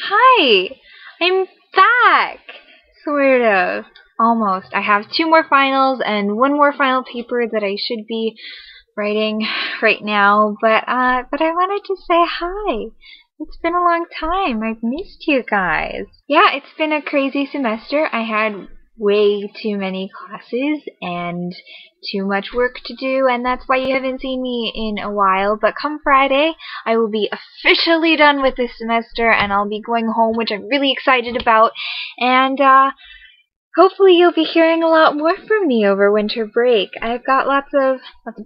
Hi! I'm back! Sort of. Almost. I have 2 more finals and 1 more final paper that I should be writing right now, but I wanted to say hi. It's been a long time. I've missed you guys. Yeah, it's been a crazy semester. I had way too many classes and too much work to do, and that's why you haven't seen me in a while. But come Friday, I will be officially done with this semester, and I'll be going home, which I'm really excited about. And hopefully you'll be hearing a lot more from me over winter break. I've got lots of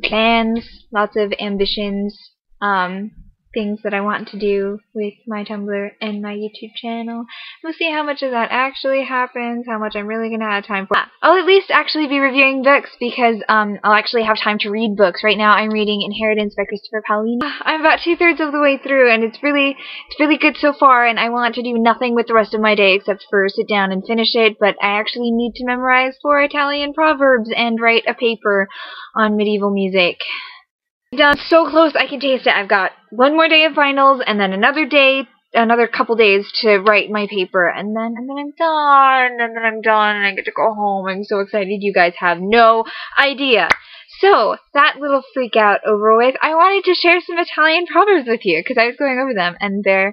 plans, lots of ambitions, things that I want to do with my Tumblr and my YouTube channel. We'll see how much of that actually happens, how much I'm really gonna have time for. I'll at least actually be reviewing books because I'll actually have time to read books. Right now I'm reading Inheritance by Christopher Paolini. I'm about 2/3 of the way through, and it's really good so far, and I want to do nothing with the rest of my day except for sit down and finish it, but I actually need to memorize 4 Italian proverbs and write a paper on medieval music. Done. So close I can taste it. I've got 1 more day of finals and then another couple days to write my paper, and then I'm done, and I get to go home. I'm so excited. You guys have no idea. So, that little freak out over with, I wanted to share some Italian proverbs with you because I was going over them, and they're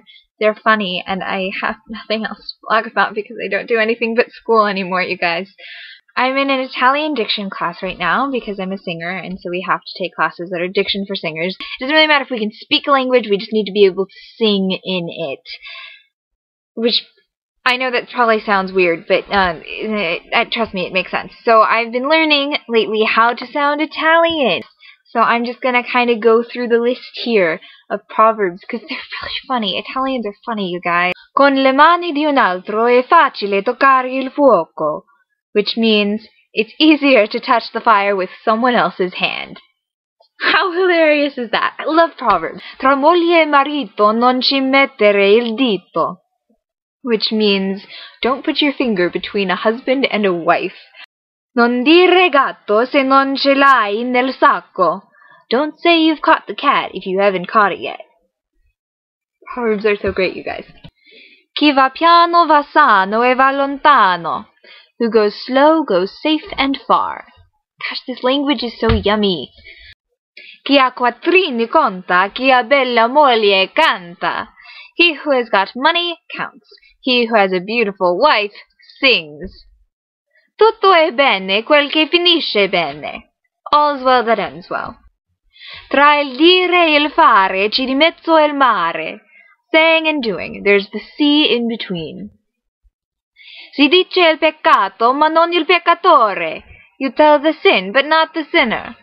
funny, and I have nothing else to blog about because I don't do anything but school anymore, you guys. I'm in an Italian diction class right now because I'm a singer, and so we have to take classes that are diction for singers. It doesn't really matter if we can speak a language, we just need to be able to sing in it. Which, I know that probably sounds weird, but trust me, it makes sense. So I've been learning lately how to sound Italian. So I'm just going to kind of go through the list here of proverbs because they're really funny. Italians are funny, you guys. Con le mani di un altro è facile toccare il fuoco. Which means it's easier to touch the fire with someone else's hand. How hilarious is that? I love proverbs. Tra moglie e marito non ci mettere il dito. Which means don't put your finger between a husband and a wife. Non dire gatto se non ce l'hai nel sacco. Don't say you've caught the cat if you haven't caught it yet. Proverbs are so great, you guys. Chi va piano va sano e va lontano. Who goes slow goes safe and far. Gosh, this language is so yummy. Chi ha quattrini conta, chi ha bella moglie canta. He who has got money counts. He who has a beautiful wife sings. Tutto è bene quel che finisce bene. All's well that ends well. Tra il dire e il fare c'è di mezzo il mare. Saying and doing, there's the sea in between. Si dice il peccato, ma non il peccatore. You tell the sin, but not the sinner.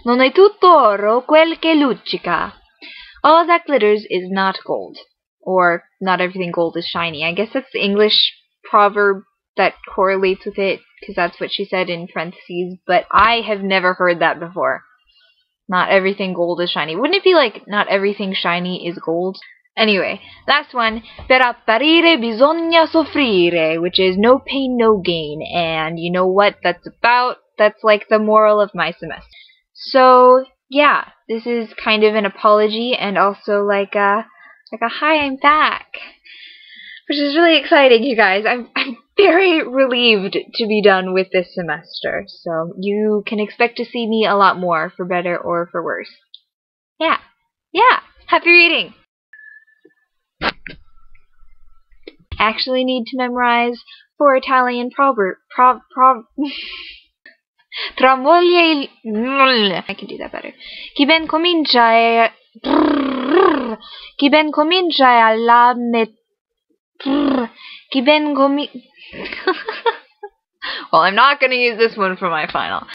Non è tutto oro quel che luccica. All that glitters is not gold. Or, not everything gold is shiny. I guess that's the English proverb that correlates with it, because that's what she said in parentheses, but I have never heard that before. Not everything gold is shiny. Wouldn't it be like, not everything shiny is gold? Anyway, last one, per apparire bisogna soffrire, which is no pain, no gain, and you know what that's about? That's like the moral of my semester. So, yeah, this is kind of an apology and also like a hi, I'm back, which is really exciting, you guys. I'm very relieved to be done with this semester, so you can expect to see me a lot more, for better or for worse. Yeah, happy reading! Actually need to memorize 4 Italian proverbs. Tra moglie e... I can do that better. Chi ben comincia e... Chi ben comincia e alla Chi ben Well, I'm not going to use this one for my final.